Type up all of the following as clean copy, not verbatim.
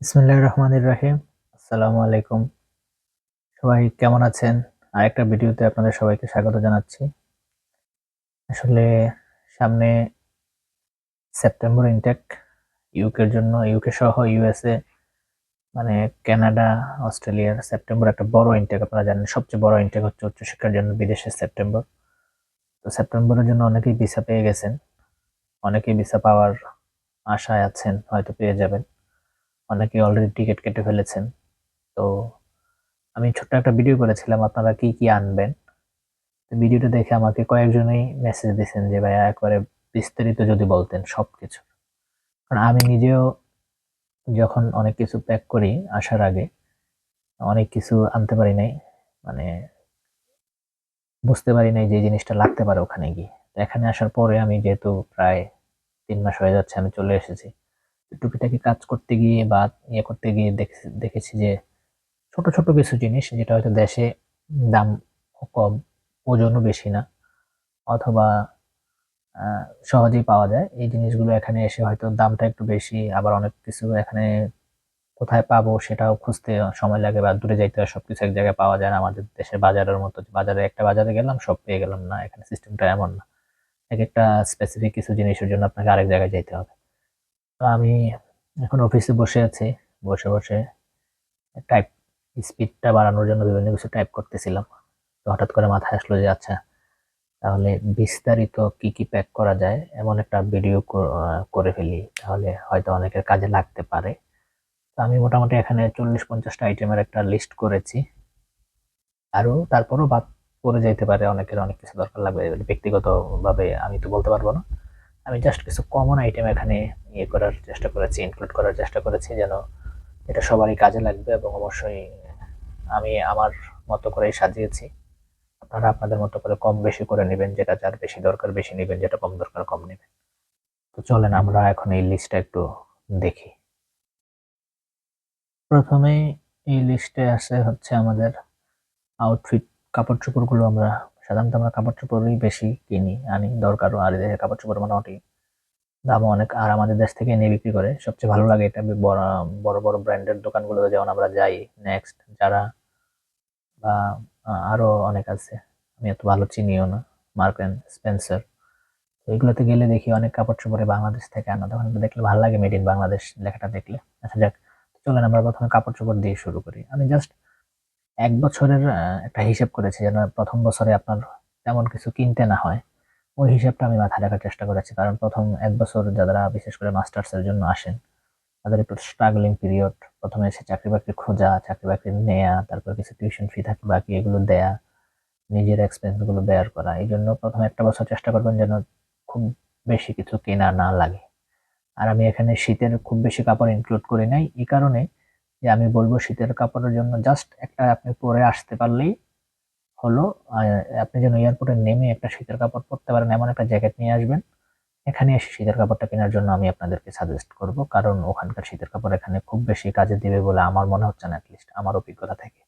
বিসমিল্লাহির রহমানির রহিম। আসসালামু আলাইকুম। সবাই কেমন আছেন? আরেকটা ভিডিওতে আপনাদের সবাইকে স্বাগত জানাচ্ছি। আসলে সামনে সেপ্টেম্বর ইনটেক ইউকের জন্য, ইউকে সহ ইউএসএ মানে কানাডা, অস্ট্রেলিয়ার সেপ্টেম্বর একটা বড় ইনটেক। আপনারা জানেন সবচেয়ে বড় ইনটেক হচ্ছে উচ্চশিক্ষার জন্য বিদেশে সেপ্টেম্বর। তো সেপ্টেম্বরের জন্য অনেকেই ভিসা পেয়ে গেছেন, অনেকেই ভিসা পাওয়ার আশায় আছেন, হয়তো পেয়ে যাবেন। অনেকেই অলরেডি টিকিট কেটে ফেলেছেন। তো আমি ছোট্ট একটা ভিডিও করেছিলাম আপনারা কি কি আনবেন। ভিডিওটা দেখে আমাকে কয়েকজনই মেসেজ দিয়েছেন যে ভাইয়া একবারে বিস্তারিত যদি বলতেন সবকিছু। কারণ আমি নিজেও যখন অনেক কিছু প্যাক করি আসার আগে অনেক কিছু আনতে পারি নাই, মানে বুঝতে পারি নাই যে জিনিসটা লাগতে পারে ওখানে গিয়ে। তো এখানে আসার পরে আমি যেহেতু প্রায় 3 মাস হয়ে যাচ্ছে আমি চলে এসেছি, টুকিটাকি কাজ করতে গিয়ে বা ইয়ে করতে গিয়ে দেখেছি যে ছোট ছোট কিছু জিনিস যেটা হয়তো দেশে দাম কম, ওজনও বেশি না, অথবা সহজেই পাওয়া যায়। এই জিনিসগুলো এখানে এসে হয়তো দামটা একটু বেশি, আবার অনেক কিছু এখানে কোথায় পাবো সেটাও খুঁজতে সময় লাগে বা দূরে যাইতে হয়। সবকিছু এক জায়গায় পাওয়া যায় না। আমাদের দেশের বাজারের মতো যে বাজারে একটা বাজারে গেলাম সব পেয়ে গেলাম, না, এখানে সিস্টেমটা এমন না। একেকটা স্পেসিফিক কিছু জিনিসের জন্য আপনাকে আরেক জায়গায় যাইতে হবে। তো আমি এখন অফিসে বসে আছি। বসে বসে টাইপ স্পিডটা বাড়ানোর জন্য বিভিন্ন কিছু টাইপ করতেছিলাম। তো হঠাৎ করে মাথায় আসলো যে আচ্ছা, তাহলে বিস্তারিত কি কি প্যাক করা যায় এমন একটা ভিডিও করে ফেলি, তাহলে হয়তো অনেকের কাজে লাগতে পারে। তো আমি মোটামুটি এখানে 40-50টা আইটেমের একটা লিস্ট করেছি। আরো তারপরও বাদ পড়ে যাইতে পারে, অনেকের অনেক কিছু দরকার লাগবে, ব্যক্তিগত ভাবে আমি তো বলতে পারবো না। আমি জাস্ট কিছু কমন আইটেম এখানে ইয়ে করার চেষ্টা করেছি, ইনক্লুড করার চেষ্টা করেছি, যেন এটা সবারই কাজে লাগবে। এবং অবশ্যই আমি আমার মতো করেই সাজিয়েছি। আপনারা আপনাদের মতো করে কম বেশি করে নেবেন, যেটা যার বেশি দরকার বেশি নেবেন, যেটা কম দরকার কম নেবেন। তো চলেন আমরা এখন এই লিস্টটা একটু দেখি। প্রথমে এই লিস্টে আছে হচ্ছে আমাদের আউটফিট, কাপড় চোপড় গুলো। সাধারণত আমরা কাপড় চোপড়ই বেশি কিনি, আনি, দরকারও। আর এদের কাপড় চোপড় মোটামুটি দামও অনেক, আর আমাদের দেশ থেকে এনে বিক্রি করে। সবচেয়ে ভালো লাগে এটা বড় বড় বড় ব্র্যান্ডের দোকানগুলোতে যেমন আমরা যাই, নেক্সট, যারা, বা আরো অনেক আছে, আমি এত ভালো চিনিও না, মার্ক এন্ড স্পেন্সার। তো এগুলোতে গেলে দেখি অনেক কাপড় চোপড়ে বাংলাদেশ থেকে আনা, তখন দেখলে ভালো লাগে, মেড ইন বাংলাদেশ লেখাটা দেখলে। আচ্ছা যাক, চলেন আমরা প্রথমে কাপড় চোপড় দিয়ে শুরু করি। আমি জাস্ট 1 বছরের একটা হিসেব করেছি, যেন প্রথম বছরে আপনার তেমন কিছু কিনতে না হয়। ওই হিসাবটা আমি মাথায় রাখার চেষ্টা করেছি, কারণ প্রথম 1 বছর যারা বিশেষ করে মাস্টার্স এর জন্য আসেন তাদের একটু স্ট্রাগলিং পিরিয়ড। প্রথমে এসে চাকরি বাকরি খোঁজা, চাকরি বাকরি নেয়া, তারপর কিছু টিউশন ফি থাকে বাকি, এগুলো দেয়া, নিজের এক্সপেন্স গুলো বেয়ার করা। এই জন্য প্রথম একটা বছর চেষ্টা করবেন যেন খুব বেশি কিছু কেনা না লাগে। আর আমি এখানে শীতের খুব বেশি কাপড় ইনক্লুড করি নাই এই কারণে যে আমি বলবো শীতের কাপড়ের জন্য জাস্ট একটা আপনি পরে আসতে পারলেই হলো। আহ, আপনি যেন এয়ারপোর্টে নেমে একটা শীতের কাপড় পরতে পারেন এমন একটা জ্যাকেট নিয়ে আসবেন। এখানে এসে শীতের কাপড়টা কেনার জন্য আমি আপনাদেরকে সাজেস্ট করব, কারণ ওখানকার শীতের কাপড় এখানে খুব বেশি কাজে দিবে বলে আমার মনে হচ্ছে না, অ্যাটলিস্ট আমার অভিজ্ঞতা থেকে।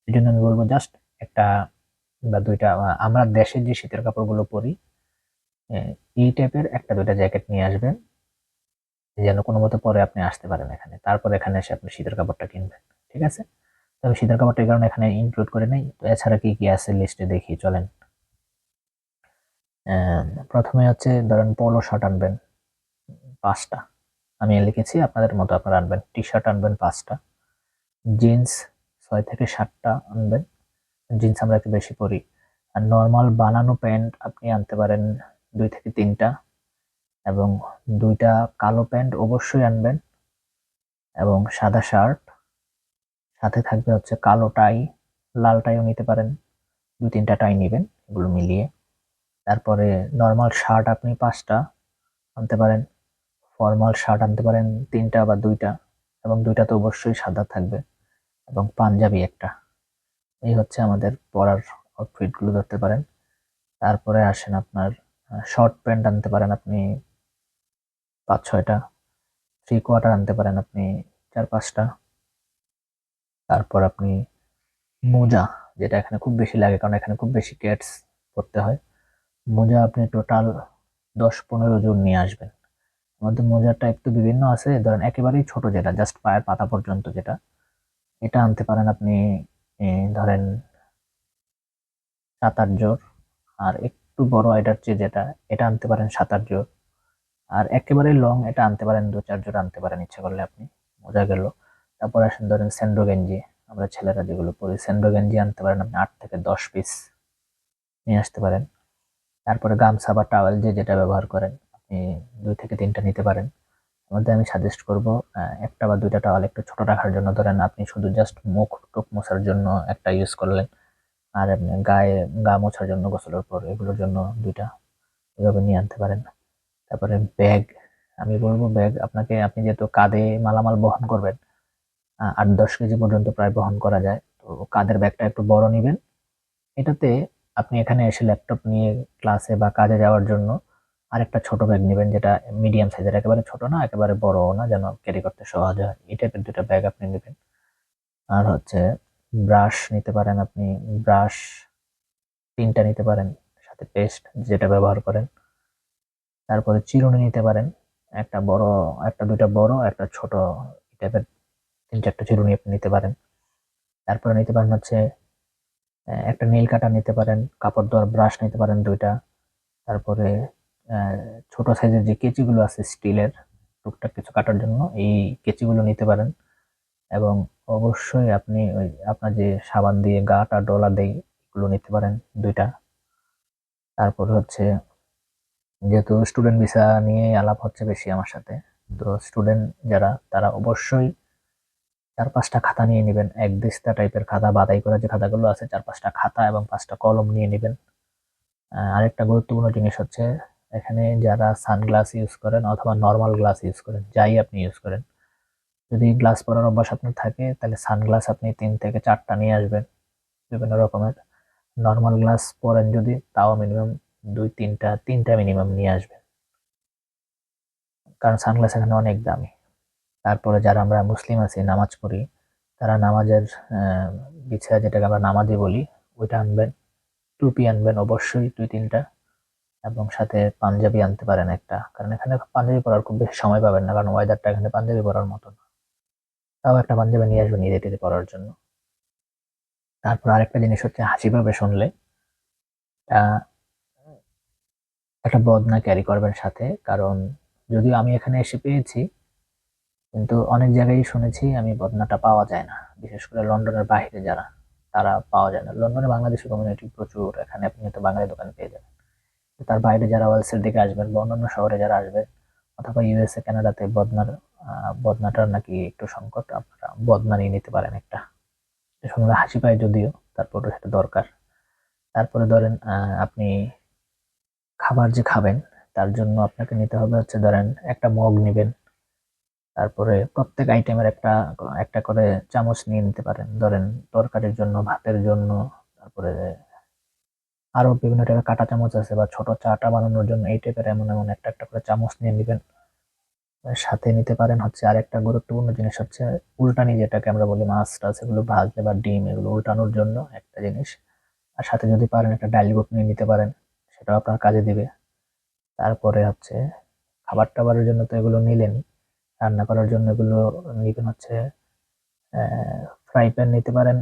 এই জন্য আমি বলবো জাস্ট একটা বা দুইটা, আমরা দেশের যে শীতের কাপড়গুলো পরি, এই টাইপের একটা দুইটা জ্যাকেট নিয়ে আসবেন, যেন কোনো মতে পরে আপনি আসতে পারেন এখানে, তারপর এখানে এসে আপনি শীতের কাপড়টা কিনবেন। ঠিক আছে? তবে শীতের কাপড়টা এই কারণে এখানে ইনক্লুড করে নাই। তো এছাড়া কি কি আছে লিস্টে দেখি, চলেন। প্রথমে হচ্ছে ধরেন পোলো শার্ট আনবেন 5টা। আমি লিখেছি, আপনাদের মতো আপনারা আনবেন। টি শার্ট আনবেন 5টা। জিন্স 6 থেকে 7টা আনবেন। জিন্স আমরা একটু বেশি পরি। আর নর্মাল বানানো প্যান্ট আপনি আনতে পারেন 2 থেকে 3টা। এবং 2টা কালো প্যান্ট অবশ্যই আনবেন, এবং সাদা শার্ট। সাথে থাকবে হচ্ছে কালো টাই, লাল টাইও নিতে পারেন, 2-3টা টাই নেবেন এগুলো মিলিয়ে। তারপরে নর্মাল শার্ট আপনি 5টা আনতে পারেন, ফর্মাল শার্ট আনতে পারেন 3টা বা 2টা, এবং 2টা তো অবশ্যই সাদা থাকবে, এবং পাঞ্জাবি একটা। এই হচ্ছে আমাদের পরার আউটফিট গুলো ধরতে পারেন। তারপরে আসেন আপনার শর্ট প্যান্ট আনতে পারেন আপনি 5-6টা। 3/4 আনতে পারেন আপনি 4-5টা। তারপর আপনি মোজা, যেটা এখানে খুব বেশি লাগে কারণ এখানে খুব বেশি ক্যাটস পরতে হয়। মোজা আপনি টোটাল 10-15 জোড় নিয়ে আসবেন। আমাদের মোজার টাইপ তো বিভিন্ন আছে, ধরেন একেবারেই ছোট যেটা জাস্ট পায়ের পাতা পর্যন্ত যেটা, এটা আনতে পারেন আপনি ধরেন 7-8 জোড়। আর একটু বড় এটার চেয়ে যেটা, এটা আনতে পারেন 7-8 জোড়। আর একেবারে লং এটা আনতে পারেন 2-4 জোড় আনতে পারেন ইচ্ছা করলে আপনি। মোজা গেল। তারপর আসেন ধরেন স্যান্ডো গেঞ্জি, আমরা ছেলেরা যেগুলো পরি স্যান্ডো গেঞ্জি আনতে পারেন আপনি 8 থেকে 10 পিস নিয়ে আসতে পারেন। তারপরে গামছা বা টাওয়েল যে যেটা ব্যবহার করেন আপনি 2 থেকে 3টা নিতে পারেন। এর মধ্যে আমি সাজেস্ট করব একটা বা দুইটা টাওয়াল একটু ছোট রাখার জন্য, ধরেন আপনি শুধু জাস্ট মুখ টুক মোছার জন্য একটা ইউজ করলেন, আর এমনি গায়ে গা মোছার জন্য গোসলের পর এগুলোর জন্য দুইটা, এভাবে নিয়ে আনতে পারেন। তারপরে ব্যাগ, আমি বলবো ব্যাগ আপনাকে, আপনি যেহেতু কাঁধে মালামাল বহন করবেন, 8-10 কেজি পর্যন্ত প্রায় বহন করা যায়, তো কাঁধের ব্যাগটা একটু বড় নিবেন। এটাতে আপনি এখানে এসে ল্যাপটপ নিয়ে ক্লাসে বা কাজে যাওয়ার জন্য আরেকটা ছোট ব্যাগ নেবেন, যেটা মিডিয়াম সাইজের, একেবারে ছোট না একেবারে বড়ও না, যেন ক্যারি করতে সহজ হয়, এই টাইপের দুটো ব্যাগ আপনি নেবেন। আর হচ্ছে ব্রাশ নিতে পারেন আপনি, ব্রাশ 3টা নিতে পারেন, সাথে পেস্ট যেটা ব্যবহার করেন। তারপরে চিরুনি নিতে পারেন, একটা বড়, একটা দুইটা বড়, একটা ছোট, এই টাইপের 3-4টা চিরুনি আপনি নিতে পারেন। তারপরে নিতে পারেন হচ্ছে একটা নীল কাটার নিতে পারেন, কাপড় ধোয়ার ব্রাশ নিতে পারেন 2টা। তারপরে আহ, ছোট সাইজের যে কেচিগুলো আছে স্টিলের, টুকটাক কিছু কাটার জন্য এই কেচিগুলো নিতে পারেন। এবং অবশ্যই আপনি ওই আপনার যে সাবান দিয়ে গাটা ডলা দেয় এগুলো নিতে পারেন 2টা। তারপরে হচ্ছে, যেহেতু স্টুডেন্ট ভিসা নিয়ে আলাপ হচ্ছে বেশি আমার সাথে, তো স্টুডেন্ট যারা তারা অবশ্যই 4-5টা খাতা নিয়ে নেবেন, এক দিস্তা টাইপের খাতা, বাদাই করা যে খাতাগুলো আছে, 4-5টা খাতা এবং 5টা কলম নিয়ে নেবেন। আরেকটা গুরুত্বপূর্ণ জিনিস হচ্ছে, এখানে যারা সানগ্লাস ইউজ করেন অথবা নর্মাল গ্লাস ইউজ করেন, যাই আপনি ইউজ করেন, যদি গ্লাস পরার অভ্যাস আপনার থাকে তাহলে সানগ্লাস আপনি 3 থেকে 4টা নিয়ে আসবেন বিভিন্ন রকমের। নর্মাল গ্লাস পরেন যদি, তাও মিনিমাম 2-3টা, 3টা মিনিমাম নিয়ে আসবেন, কারণ সানগ্লাস এখানে অনেক দামি। তারপরে যারা আমরা মুসলিম আছি, নামাজ পড়ি, তারা নামাজের বিছায়া যেটাকে আমরা নামাজি বলি, ওইটা আনবেন। টুপি আনবেন অবশ্যই 2-3টা, এবং সাথে পাঞ্জাবি আনতে পারেন একটা, কারণ এখানে পাঞ্জাবি পরার খুব বেশি সময় পাবেন না, কারণ ওয়েদারটা এখানে পাঞ্জাবি পরার মতো না। তাও একটা পাঞ্জাবি নিয়ে আসবেন ঈদে টিদে পরার জন্য। তারপর আরেকটা জিনিস হচ্ছে, হাসি পাবে শুনলে, আহ, একটা বদনা ক্যারি করবেন সাথে, কারণ যদিও আমি এখানে এসে পেয়েছি, কিন্তু অনেক জায়গায় শুনেছি আমি বদনাটা পাওয়া যায় না, বিশেষ করে লন্ডনের বাইরে যারা, তারা পাওয়া যায় না। লন্ডনে বাংলাদেশি কমিউনিটি প্রচুর, এখানে আপনি হয়তো বাঙালি দোকান পেয়ে যাবেন। তো তার বাইরে যারা ওয়েলসের দিকে আসবেন বা অন্যান্য শহরে যারা আসবেন, অথবা ইউএসএ কানাডাতে বদনাটার নাকি একটু সংকট, আপনারা বদনা নিয়ে নিতে পারেন একটা। এটা শুনলে হাসি পায় যদিও, তারপরে সেটা দরকার। তারপরে ধরেন আপনি খাবার যে খাবেন, তার জন্য আপনাকে নিতে হবে হচ্ছে, ধরেন একটা মগ নেবেন। তারপরে প্রত্যেক আইটেমের একটা একটা করে চামচ নিয়ে নিতে পারেন, ধরেন তরকারির জন্য, ভাতের জন্য। তারপরে আরো বিভিন্ন টাইপের কাঁটা চামচ আছে, বা ছোট চাটা বানানোর জন্য এই টাইপের এমন এমন একটা একটা করে চামচ নিয়ে নিবেন। সাথে নিতে পারেন হচ্ছে আরেকটা গুরুত্বপূর্ণ জিনিস হচ্ছে উল্টানি, যেটাকে আমরা বলি মাছ টাছ এগুলো ভাজলে বা ডিম এগুলো উল্টানোর জন্য একটা জিনিস। আর সাথে যদি পারেন একটা ডাইল বুট নিয়ে নিতে পারেন, সেটাও আপনার কাজে দিবে। তারপরে হচ্ছে খাবার টাবারের জন্য তো এগুলো নিলেন, রান্না করার জন্য এগুলো নিবেন হচ্ছে ফ্রাই প্যান নিতে পারেন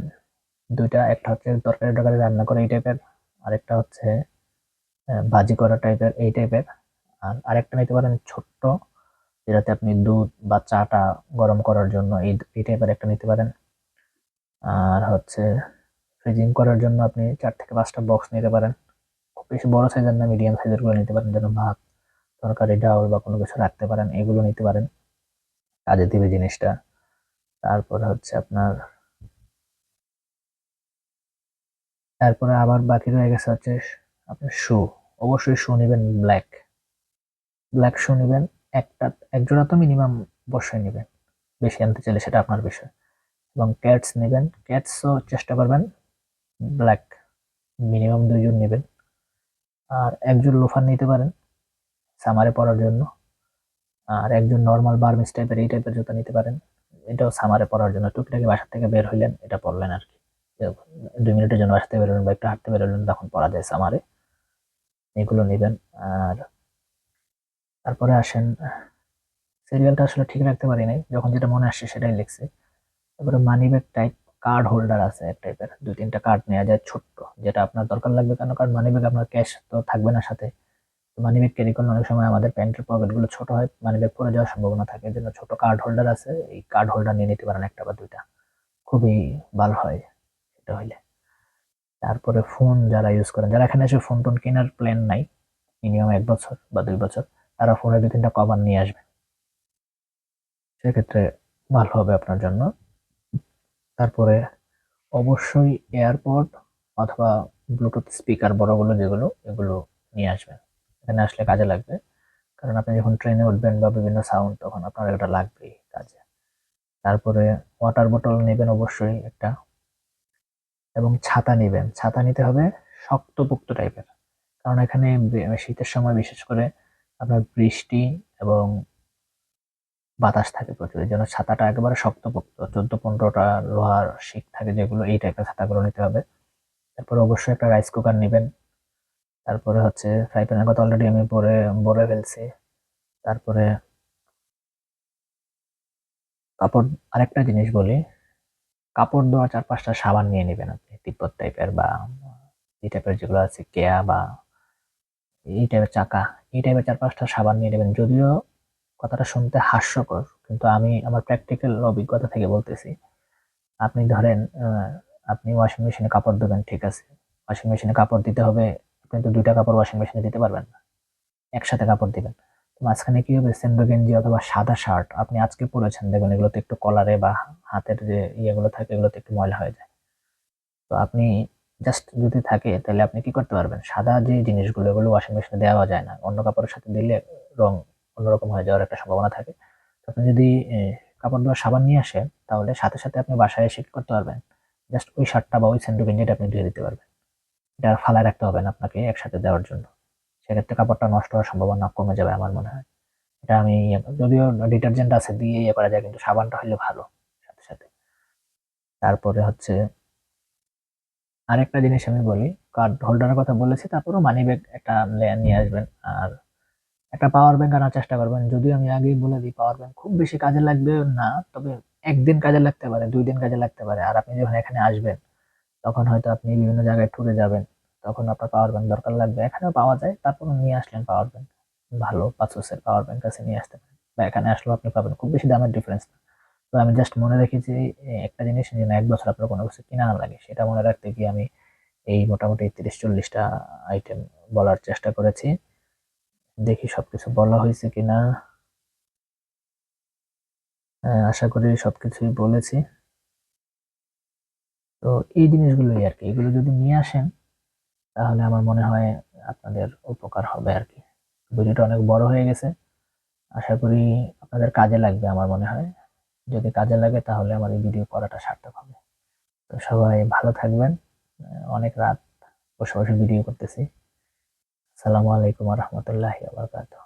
2টা, একটা হচ্ছে তরকারি টরকারি রান্না করে এই টাইপের, আরেকটা হচ্ছে ভাজি করা টাইপের এই টাইপের। আর আরেকটা নিতে পারেন ছোট্ট, যেটাতে আপনি দুধ বা চাটা গরম করার জন্য এই এই টাইপের একটা নিতে পারেন। আর হচ্ছে ফ্রিজিং করার জন্য আপনি 4 থেকে 5টা বক্স নিতে পারেন, খুব বেশি বড় সাইজের না, মিডিয়াম সাইজের গুলো নিতে পারেন, যেন ভাত তরকারি ডাউল বা কোনো কিছু রাখতে পারেন, এগুলো নিতে পারেন, কাজে দিবে জিনিসটা। তারপরে হচ্ছে তারপরে আবার বাকি রয়ে গেছে হচ্ছে আপনার শু। অবশ্যই শু নেবেন, ব্ল্যাক ব্ল্যাক শু নেবেন একটা, এক জোড়া তো মিনিমাম অবশ্যই নেবেন, বেশি আনতে চাইলে সেটা আপনার বিষয়। এবং ক্যাটস নেবেন, ক্যাটসও চেষ্টা করবেন ব্ল্যাক, মিনিমাম 2 জন নেবেন। আর একজন লোফার নিতে পারেন সামারে পরার জন্য। আর একজন নর্মাল বার্মিস টাইপের এই টাইপের জুতা নিতে পারেন, এটাও সামারে পরার জন্য, টুকিটাকি বাসা থেকে বের হইলেন এটা পরলেন আর কি, যে 2 মিনিটের জন্য বাসা থেকে বের হলেন বা একটু হাঁটতে বের হলেন, তখন পরা যায় সামারে, এগুলো নেবেন। আর তারপরে আসেন সিরিয়ালটা আসলে ঠিক রাখতে পারি নাই, যখন যেটা মনে আসছে সেটাই লিখছি। তারপরে money bag type card holder আছে এক টাইপের, 2-3টা কার্ড নেওয়া যায় ছোট্ট, যেটা আপনার দরকার লাগবে কেন, কারণ মানি ব্যাগ আপনার ক্যাশ তো থাকবে না সাথে। মানি ব্যাগ ক্যারি করলে অনেক সময় আমাদের প্যান্টের পকেট গুলো ছোট হয়, মানি ব্যাগ পড়ে যাওয়ার সম্ভাবনা থাকে, এর জন্য ছোট কার্ড হোল্ডার আছে, এই কার্ড হোল্ডার নিয়ে নিতে পারেন 1 বা 2টা, খুবই ভালো হয় এটা হইলে। তারপরে ফোন যারা ইউজ করেন, যারা এখানে এসে ফোন টোন কেনার প্ল্যান নাই, মিনিমাম 1 বছর বা 2 বছর, তারা ফোনের 2-3টা কভার নিয়ে আসবে, সেক্ষেত্রে ভালো হবে আপনার জন্য। তারপরে অবশ্যই এয়ারপড অথবা ব্লুটুথ স্পিকার বড়গুলো যেগুলো, এগুলো নিয়ে আসবেন, এখানে আসলে কাজে লাগবে। কারণ আপনি যখন ট্রেনে উঠবেন বা বিভিন্ন সাউন্ড, তখন আপনার এটা লাগবেই কাজে। তারপরে ওয়াটার বোতল নেবেন অবশ্যই একটা, এবং ছাতা নেবেন। ছাতা নিতে হবে শক্তপোক্ত টাইপের, কারণ এখানে শীতের সময় বিশেষ করে আপনার বৃষ্টি এবং বাতাস থাকে প্রচুর, এই জন্য ছাতাটা একেবারে শক্তপোক্ত, 14-15টা লোহার শিক থাকে যেগুলো, এই টাইপের ছাতাগুলো নিতে হবে। তারপরে অবশ্যই একটা রাইস কুকার নেবেন। তারপরে হচ্ছে ফ্রাই প্যানের কথা অলরেডি আমি বলে ফেলছি। তারপরে কাপড়, আরেকটা জিনিস বলি, কাপড় ধোয়া 4-5টা সাবান নিয়ে নেবেন আপনি, তিব্বত টাইপের বা এই টাইপের যেগুলো আছে, কেয়া বা এই টাইপের চাকা, এই টাইপের 4-5টা সাবান নিয়ে নেবেন। যদিও কথাটা শুনতে হাস্যকর, কিন্তু আমি আমার প্র্যাকটিক্যাল অভিজ্ঞতা থেকে বলতেছি। আপনি ধরেন আপনি ওয়াশিং মেশিনে কাপড় ধোবেন, ঠিক আছে, ওয়াশিং মেশিনে কাপড় দিতে হবে, কিন্তু 2টা কাপড় ওয়াশিং মেশিনে দিতে পারবেন না, একসাথে কাপড় দিবেন। তো মাঝখানে কি হবে, সেন্ডো গেঞ্জি অথবা সাদা শার্ট আপনি আজকে পরেছেন, দেখবেন এগুলোতে একটু কলারে বা হাতের যে ইয়েগুলো থাকে, এগুলোতে একটু ময়লা হয়ে যায়। তো আপনি জাস্ট যদি থাকে, তাহলে আপনি কি করতে পারবেন, সাদা যে জিনিসগুলো, এগুলো ওয়াশিং মেশিনে দেওয়া যায় না, অন্য কাপড়ের সাথে দিলে রং অন্যরকম হয়ে যাওয়ার একটা সম্ভাবনা থাকে। তো আপনি যদি কাপড় ধোয়ার সাবান নিয়ে আসেন, তাহলে সাথে সাথে আপনি বাসায় এসে কি করতে পারবেন, জাস্ট ওই শার্টটা বা ওই স্যান্ডো গেঞ্জিটা আপনি ধুয়ে দিতে পারবেন। এটা আর ফালায় রাখতে হবে না আপনাকে একসাথে দেওয়ার জন্য, সেক্ষেত্রে কাপড়টা নষ্ট হওয়ার সম্ভাবনা কমে যাবে আমার মনে হয়। এটা আমি যদিও ডিটারজেন্ট আছে দিয়ে ইয়ে করা যায়, কিন্তু সাবানটা হলে ভালো সাথে সাথে। তারপরে হচ্ছে আরেকটা জিনিস আমি বলি, কার্ড হোল্ডারের কথা বলেছি, তারপরেও মানি ব্যাগ একটা নিয়ে আসবেন, আর একটা পাওয়ার ব্যাংক আনার চেষ্টা করবেন। যদিও আমি আগেই বলে দিই, পাওয়ার ব্যাংক খুব বেশি কাজে লাগবে না, তবে একদিন কাজে লাগতে পারে, 2 দিন কাজে লাগতে পারে। আর আপনি যখন এখানে আসবেন, তখন হয়তো আপনি বিভিন্ন জায়গায় ট্যুরে যাবেন, তখন আপনার পাওয়ার ব্যাংক দরকার লাগবে, এখানেও পাওয়া যায়, তারপর নিয়ে আসলেন পাওয়ার ব্যাংক, ভালো পাঁচশোর পাওয়ার ব্যাংক আছে, নিয়ে আসতে পারেন, বা এখানে আসলেও আপনি পাবেন, খুব বেশি দামের ডিফারেন্স না। তো আমি জাস্ট মনে রেখেছি একটা জিনিস, যেন 1 বছর আপনার কোনো কিছু কিনা না লাগে, সেটা মনে রাখতে গিয়ে আমি এই মোটামুটি 30-40টা আইটেম বলার চেষ্টা করেছি। দেখি সবকিছু বলা হয়েছে কিনা। আশা করি সবকিছুই বলেছি। তো এই জিনিসগুলোই আর কি, এগুলো যদি নিয়ে আসেন, তাহলে আমার মনে হয় আপনাদের উপকার হবে আর কি। ভিডিওটা অনেক বড় হয়ে গেছে, আশা করি আপনাদের কাজে লাগবে আমার মনে হয়। যদি কাজে লাগে, তাহলে আমার এই ভিডিও করাটা সার্থক হবে। তো সবাই ভালো থাকবেন। অনেক রাত বসে বসে ভিডিও করতেছি। আসসালামু আলাইকুম ওয়া রাহমাতুল্লাহি ওয়া বারাকাতুহু।